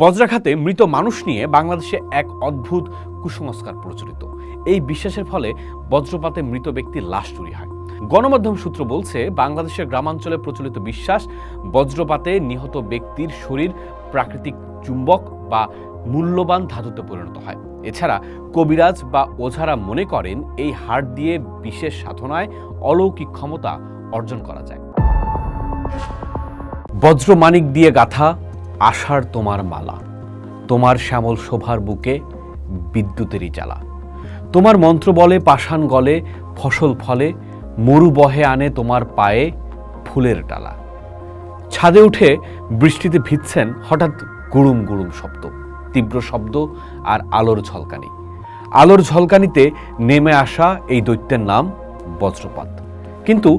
বজ্রাঘাতে মৃত মানুষ নিয়ে বাংলাদেশে এক অদ্ভুত কুসংস্কার প্রচলিত। এই বিশ্বাসের ফলে বজ্রপাতে মৃত ব্যক্তির লাশ চুরি হয়। গণমাধ্যম সূত্র বলছে, বাংলাদেশের গ্রামাঞ্চলে প্রচলিত বিশ্বাস, বজ্রপাতে নিহত ব্যক্তির শরীর প্রাকৃতিক চুম্বক বা মূল্যবান ধাতুতে পরিণত হয়। এছাড়া কবিরাজ বা ওঝারা মনে করেন এই হাড় দিয়ে বিশেষ সাধনায় অলৌকিক ক্ষমতা অর্জন করা যায়। বজ্রমানিক দিয়ে গাথা আষাঢ় তোমার মালা, তোমার শ্যামল শোভার বুকে বিদ্যুতেরই জ্বালা, তোমার মন্ত্র বলে পাষাণ গলে ফসল ফলে, মরু বহে আনে তোমার পায়ে ফুলের ডালা। ছাদে উঠে বৃষ্টিতে ভিজছেন, হঠাৎ গুড়ুম গুড়ুম শব্দ, তীব্র শব্দ আর আলোর ঝলকানি। আলোর ঝলকানিতে নেমে আসা এই দৈত্যের নাম বজ্রপাত। কিন্তু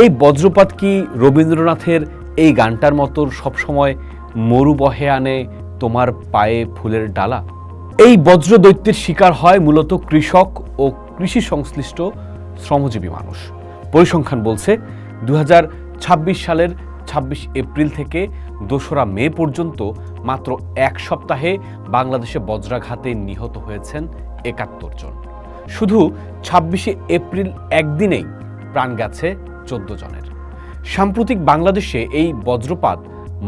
এই বজ্রপাত কি রবীন্দ্রনাথের এই গানটার মতো সবসময় মরু বহে আনে তোমার পায়ে ফুলের ডালা? এই বজ্র দৈত্যের শিকার হয় মূলত কৃষক ও কৃষি সংশ্লিষ্ট শ্রমজীবী মানুষ। পরিসংখ্যান বলছে 2026 সালের 26 এপ্রিল থেকে 2রা মে পর্যন্ত মাত্র এক সপ্তাহে বাংলাদেশে বজ্রাঘাতে নিহত হয়েছেন 71 জন। শুধু 26 এপ্রিল একদিনেই প্রাণ গেছে 14 জনের। সাম্প্রতিক বাংলাদেশে এই বজ্রপাত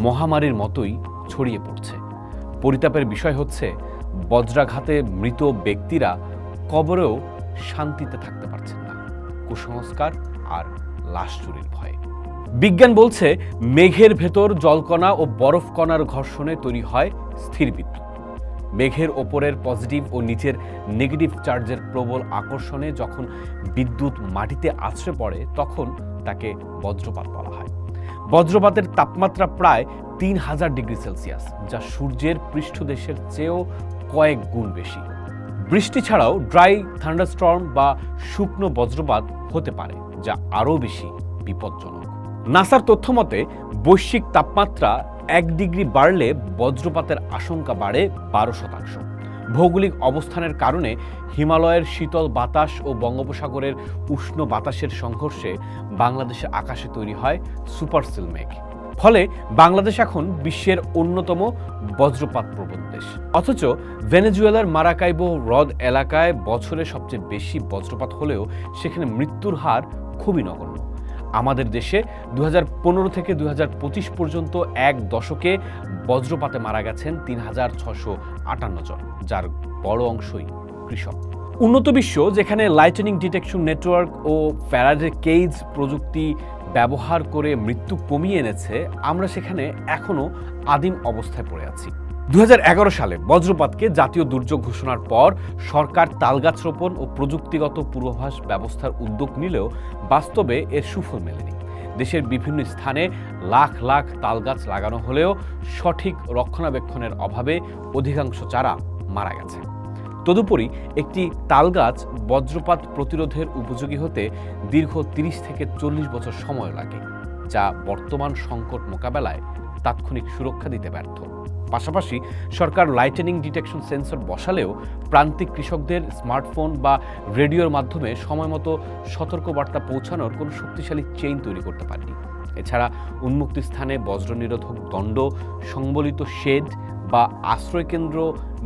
মহামারীর মতোই ছড়িয়ে পড়ছে। পরিতাপের বিষয় হচ্ছে, বজ্রাঘাতে মৃত ব্যক্তিরা কবরেও শান্তিতে থাকতে পারছেন না, কুসংস্কার আর লাশ চুরির ভয়ে। বিজ্ঞান বলছে, মেঘের ভেতর জলকণা ও বরফ কণার ঘর্ষণে তৈরি হয় স্থির বিদ্যুৎ। মেঘের ওপরের পজিটিভ ও নিচের নেগেটিভ চার্জের প্রবল আকর্ষণে যখন বিদ্যুৎ মাটিতে আছড়ে পড়ে, তখন তাকে বজ্রপাত বলা হয়। বজ্রপাতের তাপমাত্রা প্রায় 3000 ডিগ্রি সেলসিয়াস, যা সূর্যের পৃষ্ঠদেশের চেয়েও কয়েক গুণ বেশি। বৃষ্টি ছাড়াও ড্রাই থান্ডারস্টর্ম বা শুকনো বজ্রপাত হতে পারে, যা আরও বেশি বিপজ্জনক। নাসার তথ্য মতে, বৈশ্বিক তাপমাত্রা 1 ডিগ্রি বাড়লে বজ্রপাতের আশঙ্কা বাড়ে 12%। ভৌগোলিক অবস্থানের কারণে হিমালয়ের শীতল বাতাস ও বঙ্গোপসাগরের উষ্ণ বাতাসের সংঘর্ষে বাংলাদেশের আকাশে তৈরি হয় সুপারসেল মেঘ। ফলে বাংলাদেশ এখন বিশ্বের অন্যতম বজ্রপাত প্রবণ দেশ। অথচ ভেনেজুয়েলার মারাকাইবো হ্রদ এলাকায় বছরে সবচেয়ে বেশি বজ্রপাত হলেও সেখানে মৃত্যুর হার খুবই নগণ্য। আমাদের দেশে 2015 থেকে 2025 পর্যন্ত এক দশকে বজ্রপাতে মারা গেছেন 3658 জন, যার বড় অংশই কৃষক। উন্নত বিশ্ব যেখানে লাইটনিং ডিটেকশন নেটওয়ার্ক ও ফ্যারাডে কেজ প্রযুক্তি ব্যবহার করে মৃত্যু কমিয়ে এনেছে, আমরা সেখানে এখনও আদিম অবস্থায় পড়ে আছি। 2011 সালে বজ্রপাতকে জাতীয় দুর্যোগ ঘোষণার পর সরকার তালগাছ রোপণ ও প্রযুক্তিগত পূর্বাভাস ব্যবস্থার উদ্যোগ নিলেও বাস্তবে এর সুফল মেলেনি। দেশের বিভিন্ন স্থানে লাখ লাখ তালগাছ লাগানো হলেও সঠিক রক্ষণাবেক্ষণের অভাবে অধিকাংশ চারা মারা গেছে। তদুপরি একটি তালগাছ বজ্রপাত প্রতিরোধের উপযোগী হতে দীর্ঘ 30 থেকে 40 বছর সময় লাগে, যা বর্তমান সংকট মোকাবেলায় তাৎক্ষণিক সুরক্ষা দিতে ব্যর্থ। পাশাপাশি সরকার লাইটনিং ডিটেকশন সেন্সর বসালেও প্রান্তিক কৃষকদের স্মার্টফোন বা রেডিওর মাধ্যমে সময়মতো সতর্কবার্তা পৌঁছানোর কোনো শক্তিশালী চেইন তৈরি করতে পারেনি। এছাড়া উন্মুক্ত স্থানে বজ্র নিরোধক দণ্ড, সংবলিত শেড বা আশ্রয়কেন্দ্র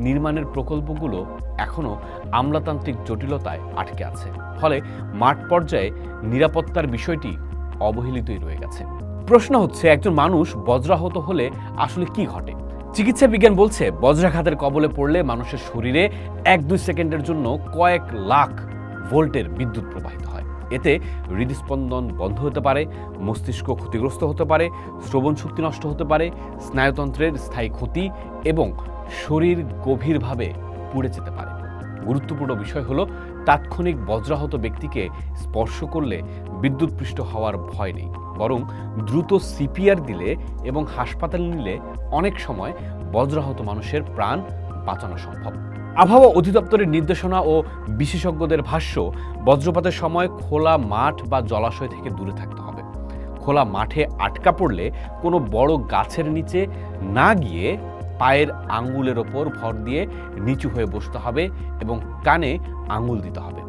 নির্মাণের প্রকল্পগুলো এখনও আমলাতান্ত্রিক জটিলতায় আটকে আছে। ফলে মাঠ পর্যায়ে নিরাপত্তার বিষয়টি অবহেলিতই রয়ে গেছে। প্রশ্ন হচ্ছে, একজন মানুষ বজ্রাহত হলে আসলে কি ঘটে? চিকিৎসা বিজ্ঞান বলছে, বজ্রাঘাতের কবলে পড়লে মানুষের শরীরে 1-2 সেকেন্ডের জন্য কয়েক লাখ ভোল্টের বিদ্যুৎ প্রবাহিত হয়। এতে হৃদস্পন্দন বন্ধ হতে পারে, মস্তিষ্ক ক্ষতিগ্রস্ত হতে পারে, শ্রবণ শক্তি নষ্ট হতে পারে, স্নায়ুতন্ত্রের স্থায়ী ক্ষতি এবং শরীর গভীরভাবে পুড়ে যেতে পারে। গুরুত্বপূর্ণ বিষয় হলো, তাৎক্ষণিক বজ্রাহত ব্যক্তিকে স্পর্শ করলে বিদ্যুৎপৃষ্ট হওয়ার ভয় নেই, বরং দ্রুত সিপিআর দিলে এবং হাসপাতালে নিলে অনেক সময় বজ্রাহত মানুষের প্রাণ বাঁচানো সম্ভব। আবহাওয়া অধিদপ্তরের নির্দেশনা ও বিশেষজ্ঞদের ভাষ্য, বজ্রপাতের সময় খোলা মাঠ বা জলাশয় থেকে দূরে থাকতে হবে। খোলা মাঠে আটকা পড়লে কোনো বড় গাছের নিচে না গিয়ে পায়ের আঙ্গুলের ওপর ভর দিয়ে নিচু হয়ে বসতে হবে এবং কানে আঙ্গুল দিতে হবে।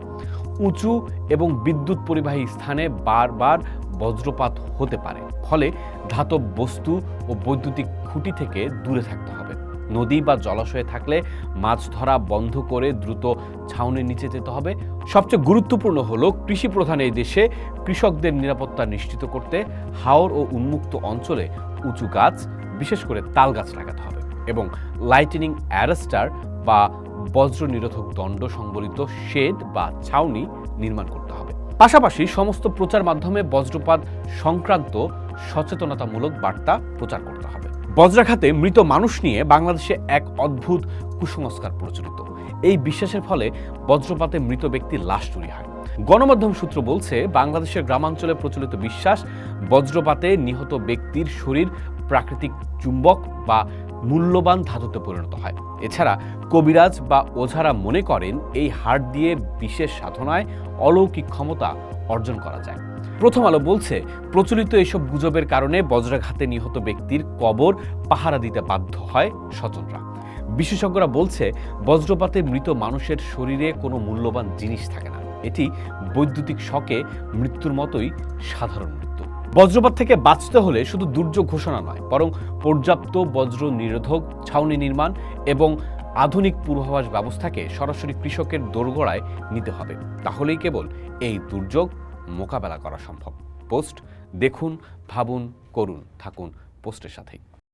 উঁচু এবং বিদ্যুৎ পরিবাহী স্থানে বারবার বজ্রপাত হতে পারে, ফলে ধাতব বস্তু ও বৈদ্যুতিক খুঁটি থেকে দূরে থাকতে হবে। নদী বা জলাশয়ে থাকলে মাছ ধরা বন্ধ করে দ্রুত ছাউনির নিচে যেতে হবে। সবচেয়ে গুরুত্বপূর্ণ হলো কৃষি প্রধান এই দেশে কৃষকদের নিরাপত্তা নিশ্চিত করতে হাওর ও উন্মুক্ত অঞ্চলে উঁচু গাছ, বিশেষ করে তাল গাছ লাগাতে হবে এবং লাইটেনিং অ্যারেস্টার বা বজ্র নিরোধক দণ্ড সংবলিত শেড বা ছাউনি নির্মাণ করতে হবে। পাশাপাশি সমস্ত প্রচার মাধ্যমে বজ্রপাত সংক্রান্ত সচেতনতামূলক বার্তা প্রচার করতে হবে। বজ্রাঘাতে মৃত মানুষ নিয়ে বাংলাদেশে এক অদ্ভুত কুসংস্কার প্রচলিত। এই বিশ্বাসের ফলে বজ্রপাতে মৃত ব্যক্তির লাশ চুরি হয়। গণমাধ্যম সূত্র বলছে, বাংলাদেশের গ্রামাঞ্চলে প্রচলিত বিশ্বাস, বজ্রপাতে নিহত ব্যক্তির শরীর প্রাকৃতিক চুম্বক বা মূল্যবান ধাতুতে পরিণত হয়। এছাড়া কবিরাজ বা ওঝারা মনে করেন এই হাড় দিয়ে বিশেষ সাধনায় অলৌকিক ক্ষমতা অর্জন করা যায়। প্রথম আলো বলছে, প্রচলিত এসব গুজবের কারণে বজ্রাঘাতে নিহত ব্যক্তির কবর পাহারা দিতে বাধ্য হয় স্বজনরা। বিশেষজ্ঞরা বলছে, বজ্রপাতে মৃত মানুষের শরীরে কোনো মূল্যবান জিনিস থাকে না। এটি বৈদ্যুতিক শকে মৃত্যুর মতোই সাধারণ মৃত্যু। বজ্রপাত থেকে বাঁচতে হলে শুধু দুর্যোগ ঘোষণা নয়, বরং পর্যাপ্ত বজ্র নিরোধক ছাউনি নির্মাণ এবং আধুনিক পূর্বাভাস ব্যবস্থাকে সরাসরি কৃষকের দোরগোড়ায় নিতে হবে। তাহলেই কেবল এই দুর্যোগ মোকাবেলা করা সম্ভব। পোস্ট দেখুন, ভাবুন, করুন, থাকুন পোস্টের সাথেই।